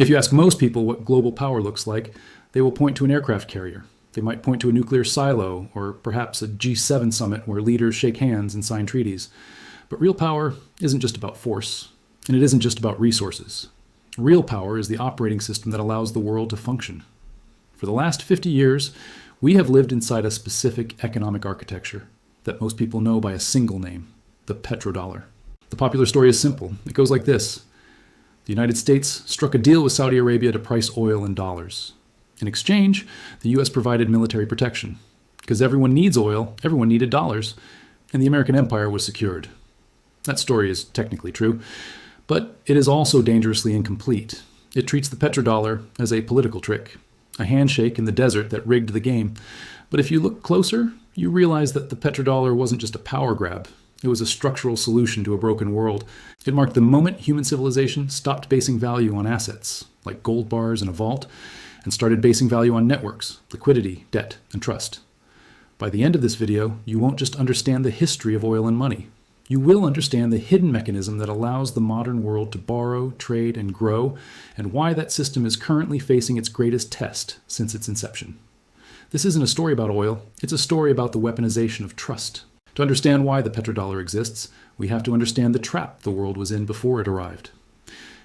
If you ask most people what global power looks like, they will point to an aircraft carrier. They might point to a nuclear silo, or perhaps a G7 summit where leaders shake hands and sign treaties. But real power isn't just about force, and it isn't just about resources. Real power is the operating system that allows the world to function. For the last 50 years, we have lived inside a specific economic architecture that most people know by a single name, the petrodollar. The popular story is simple. It goes like this. The United States struck a deal with Saudi Arabia to price oil in dollars. In exchange, the U.S. provided military protection. Because everyone needs oil, everyone needed dollars, and the American empire was secured. That story is technically true, but it is also dangerously incomplete. It treats the petrodollar as a political trick, a handshake in the desert that rigged the game. But if you look closer, you realize that the petrodollar wasn't just a power grab. It was a structural solution to a broken world. It marked the moment human civilization stopped basing value on assets, like gold bars in a vault, and started basing value on networks, liquidity, debt, and trust. By the end of this video, you won't just understand the history of oil and money. You will understand the hidden mechanism that allows the modern world to borrow, trade, and grow, and why that system is currently facing its greatest test since its inception. This isn't a story about oil, it's a story about the weaponization of trust. To understand why the petrodollar exists, we have to understand the trap the world was in before it arrived.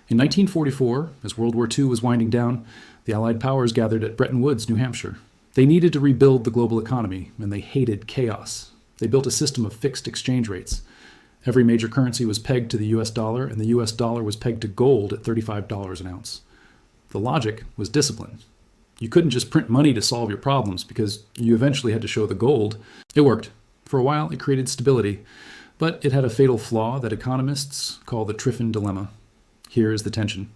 In 1944, as World War II was winding down, the Allied powers gathered at Bretton Woods, New Hampshire. They needed to rebuild the global economy, and they hated chaos. They built a system of fixed exchange rates. Every major currency was pegged to the US dollar, and the US dollar was pegged to gold at $35 an ounce. The logic was discipline. You couldn't just print money to solve your problems because you eventually had to show the gold. It worked. For a while, it created stability, but it had a fatal flaw that economists call the Triffin dilemma. Here is the tension.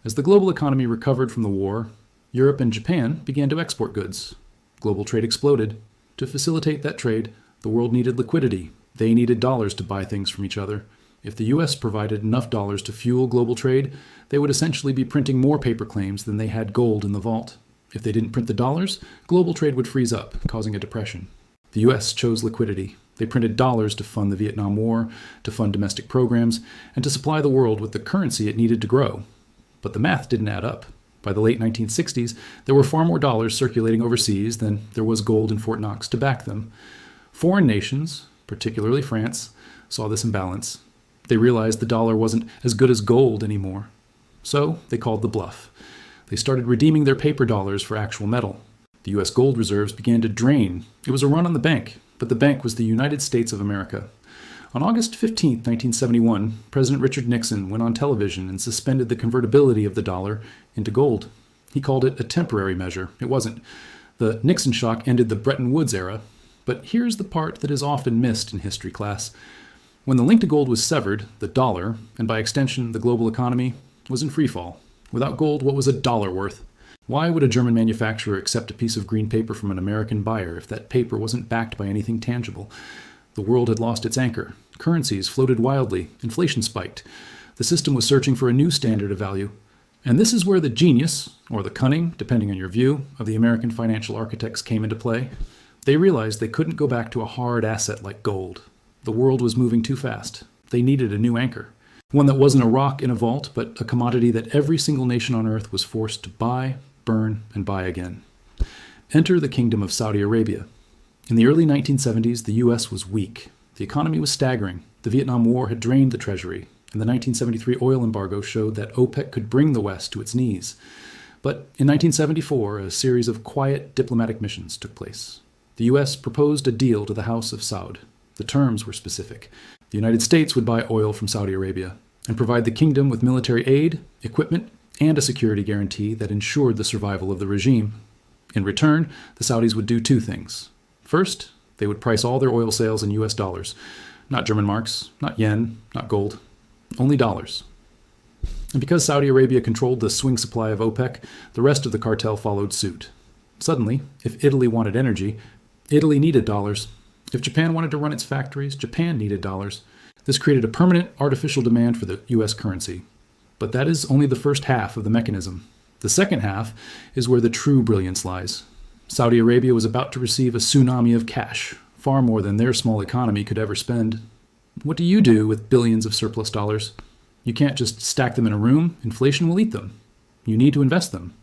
As the global economy recovered from the war, Europe and Japan began to export goods. Global trade exploded. To facilitate that trade, the world needed liquidity. They needed dollars to buy things from each other. If the US provided enough dollars to fuel global trade, they would essentially be printing more paper claims than they had gold in the vault. If they didn't print the dollars, global trade would freeze up, causing a depression. The US chose liquidity. They printed dollars to fund the Vietnam War, to fund domestic programs, and to supply the world with the currency it needed to grow. But the math didn't add up. By the late 1960s, there were far more dollars circulating overseas than there was gold in Fort Knox to back them. Foreign nations, particularly France, saw this imbalance. They realized the dollar wasn't as good as gold anymore. So they called the bluff. They started redeeming their paper dollars for actual metal. The U.S. gold reserves began to drain. It was a run on the bank, but the bank was the United States of America. On August 15, 1971, President Richard Nixon went on television and suspended the convertibility of the dollar into gold. He called it a temporary measure. It wasn't. The Nixon Shock ended the Bretton Woods era. But here's the part that is often missed in history class. When the link to gold was severed, the dollar, and by extension the global economy, was in freefall. Without gold, what was a dollar worth? Why would a German manufacturer accept a piece of green paper from an American buyer if that paper wasn't backed by anything tangible? The world had lost its anchor. Currencies floated wildly. Inflation spiked. The system was searching for a new standard of value. And this is where the genius, or the cunning, depending on your view, of the American financial architects came into play. They realized they couldn't go back to a hard asset like gold. The world was moving too fast. They needed a new anchor. One that wasn't a rock in a vault, but a commodity that every single nation on earth was forced to buy, burn, and buy again. Enter the Kingdom of Saudi Arabia. In the early 1970s, the U.S. was weak. The economy was staggering. The Vietnam War had drained the treasury, and the 1973 oil embargo showed that OPEC could bring the West to its knees. But in 1974, a series of quiet diplomatic missions took place. The U.S. proposed a deal to the House of Saud. The terms were specific. The United States would buy oil from Saudi Arabia and provide the kingdom with military aid, equipment, and a security guarantee that ensured the survival of the regime. In return, the Saudis would do two things. First, they would price all their oil sales in US dollars. Not German marks, not yen, not gold. Only dollars. And because Saudi Arabia controlled the swing supply of OPEC, the rest of the cartel followed suit. Suddenly, if Italy wanted energy, Italy needed dollars. If Japan wanted to run its factories, Japan needed dollars. This created a permanent artificial demand for the US currency. But that is only the first half of the mechanism. The second half is where the true brilliance lies. Saudi Arabia was about to receive a tsunami of cash, far more than their small economy could ever spend. What do you do with billions of surplus dollars? You can't just stack them in a room. Inflation will eat them. you need to invest them.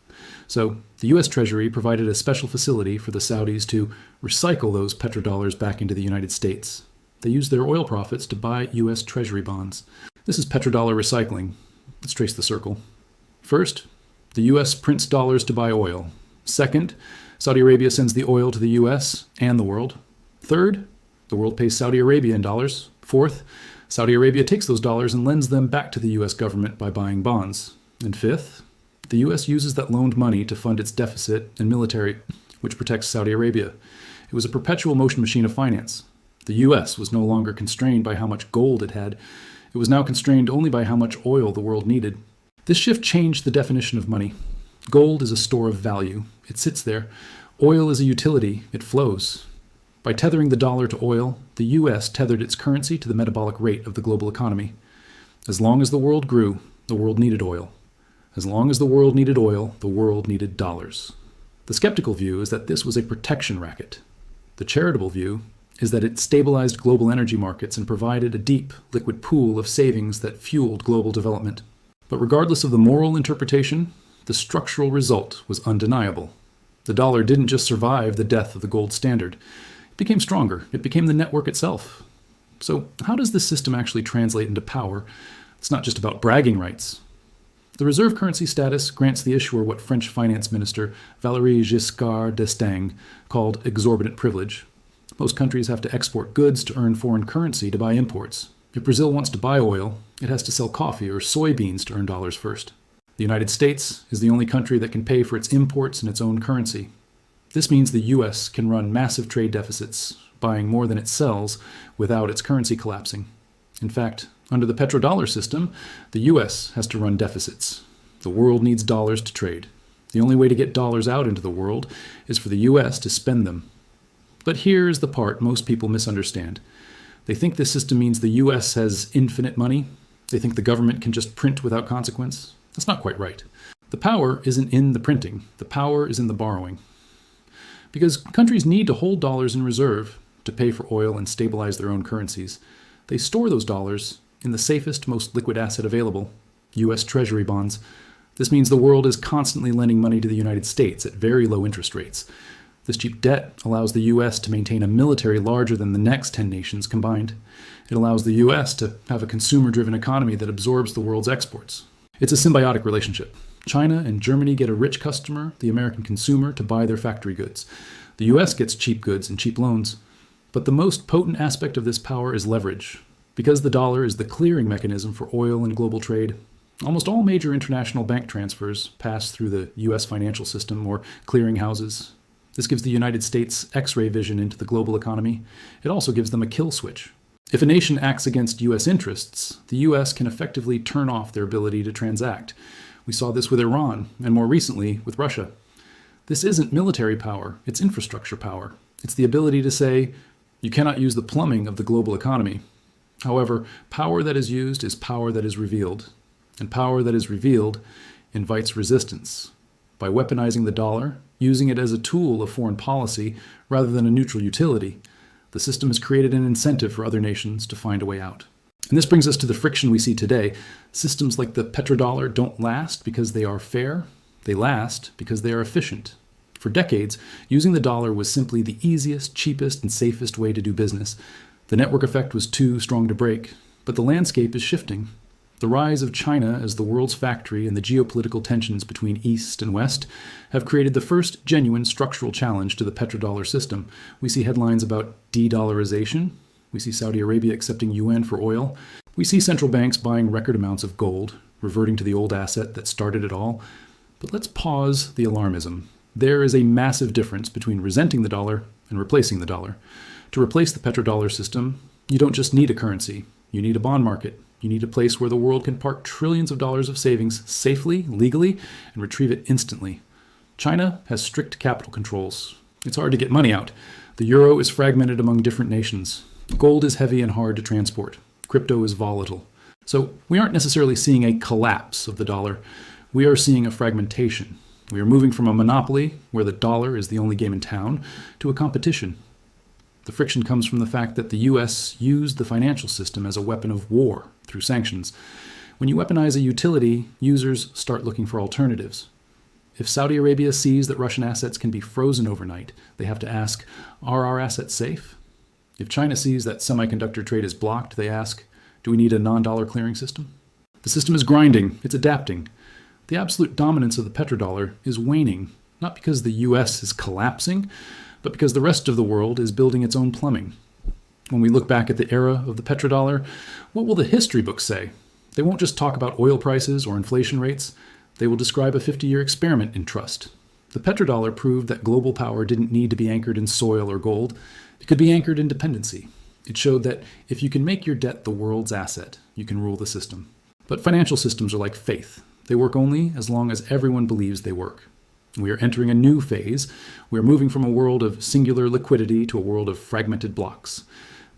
So the U.S. Treasury provided a special facility for the Saudis to recycle those petrodollars back into the United States. They used their oil profits to buy U.S. Treasury bonds. This is petrodollar recycling. Let's trace the circle. First, the U.S. prints dollars to buy oil. Second, Saudi Arabia sends the oil to the U.S. and the world. Third, the world pays Saudi Arabia in dollars. Fourth, Saudi Arabia takes those dollars and lends them back to the U.S. government by buying bonds. And fifth, the U.S. uses that loaned money to fund its deficit and military, which protects Saudi Arabia. It was a perpetual motion machine of finance. The U.S. was no longer constrained by how much gold it had. It was now constrained only by how much oil the world needed. This shift changed the definition of money. Gold is a store of value. It sits there. Oil is a utility. It flows. By tethering the dollar to oil, the U.S. tethered its currency to the metabolic rate of the global economy. As long as the world grew, the world needed oil. As long as the world needed oil, the world needed dollars. The skeptical view is that this was a protection racket. The charitable view is that it stabilized global energy markets and provided a deep, liquid pool of savings that fueled global development. But regardless of the moral interpretation, the structural result was undeniable. The dollar didn't just survive the death of the gold standard. It became stronger. It became the network itself. So how does this system actually translate into power? It's not just about bragging rights. The reserve currency status grants the issuer what French finance minister Valéry Giscard d'Estaing called exorbitant privilege. Most countries have to export goods to earn foreign currency to buy imports. If Brazil wants to buy oil, it has to sell coffee or soybeans to earn dollars first. The United States is the only country that can pay for its imports in its own currency. This means the U.S. can run massive trade deficits, buying more than it sells without its currency collapsing. In fact, under the petrodollar system, the U.S. has to run deficits. The world needs dollars to trade. The only way to get dollars out into the world is for the U.S. to spend them. But here is the part most people misunderstand. They think this system means the U.S. has infinite money. They think the government can just print without consequence. That's not quite right. The power isn't in the printing. The power is in the borrowing. Because countries need to hold dollars in reserve to pay for oil and stabilize their own currencies. They store those dollars in the safest, most liquid asset available, U.S. Treasury bonds. This means the world is constantly lending money to the United States at very low interest rates. This cheap debt allows the U.S. to maintain a military larger than the next 10 nations combined. It allows the U.S. to have a consumer-driven economy that absorbs the world's exports. It's a symbiotic relationship. China and Germany get a rich customer, the American consumer, to buy their factory goods. The U.S. gets cheap goods and cheap loans. But the most potent aspect of this power is leverage. Because the dollar is the clearing mechanism for oil and global trade, almost all major international bank transfers pass through the U.S. financial system or clearing houses. This gives the United States X-ray vision into the global economy. It also gives them a kill switch. If a nation acts against U.S. interests, the U.S. can effectively turn off their ability to transact. We saw this with Iran, and more recently with Russia. This isn't military power, it's infrastructure power. It's the ability to say, you cannot use the plumbing of the global economy. However, power that is used is power that is revealed. And power that is revealed invites resistance. By weaponizing the dollar, using it as a tool of foreign policy rather than a neutral utility, the system has created an incentive for other nations to find a way out. And this brings us to the friction we see today. Systems like the petrodollar don't last because they are fair. They last because they are efficient. For decades, using the dollar was simply the easiest, cheapest, and safest way to do business. The network effect was too strong to break, but the landscape is shifting. The rise of China as the world's factory and the geopolitical tensions between East and West have created the first genuine structural challenge to the petrodollar system. We see headlines about de-dollarization. We see Saudi Arabia accepting yuan for oil. We see central banks buying record amounts of gold, reverting to the old asset that started it all. But let's pause the alarmism. There is a massive difference between resenting the dollar and replacing the dollar. To replace the petrodollar system, you don't just need a currency. You need a bond market. You need a place where the world can park trillions of dollars of savings safely, legally, and retrieve it instantly. China has strict capital controls. It's hard to get money out. The euro is fragmented among different nations. Gold is heavy and hard to transport. Crypto is volatile. So we aren't necessarily seeing a collapse of the dollar. We are seeing a fragmentation. We are moving from a monopoly, where the dollar is the only game in town, to a competition. The friction comes from the fact that the U.S. used the financial system as a weapon of war through sanctions. When you weaponize a utility, users start looking for alternatives. If Saudi Arabia sees that Russian assets can be frozen overnight, they have to ask, are our assets safe? If China sees that semiconductor trade is blocked, they ask, do we need a non-dollar clearing system? The system is grinding, it's adapting. The absolute dominance of the petrodollar is waning, not because the US is collapsing, but because the rest of the world is building its own plumbing. When we look back at the era of the petrodollar, what will the history books say? They won't just talk about oil prices or inflation rates. They will describe a 50-year experiment in trust. The petrodollar proved that global power didn't need to be anchored in soil or gold. It could be anchored in dependency. It showed that if you can make your debt the world's asset, you can rule the system. But financial systems are like faith. They work only as long as everyone believes they work. We are entering a new phase. We are moving from a world of singular liquidity to a world of fragmented blocks.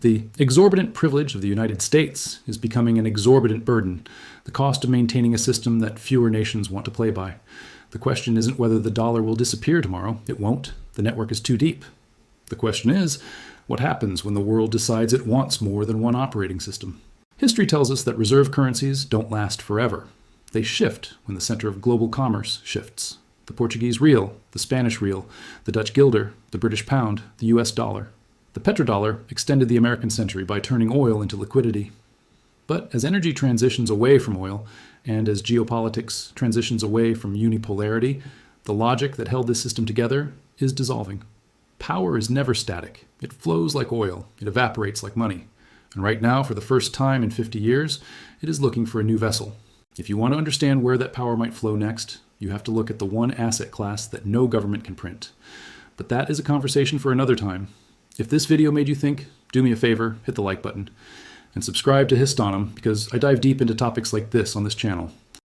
The exorbitant privilege of the United States is becoming an exorbitant burden, the cost of maintaining a system that fewer nations want to play by. The question isn't whether the dollar will disappear tomorrow. It won't. The network is too deep. The question is, what happens when the world decides it wants more than one operating system? History tells us that reserve currencies don't last forever. They shift when the center of global commerce shifts. The Portuguese real, the Spanish real, the Dutch guilder, the British pound, the US dollar. The petrodollar extended the American century by turning oil into liquidity. But as energy transitions away from oil, and as geopolitics transitions away from unipolarity, the logic that held this system together is dissolving. Power is never static. It flows like oil. It evaporates like money. And right now, for the first time in 50 years, it is looking for a new vessel. If you want to understand where that power might flow next, you have to look at the one asset class that no government can print. But that is a conversation for another time. If this video made you think, do me a favor, hit the like button, and subscribe to Histonom because I dive deep into topics like this on this channel.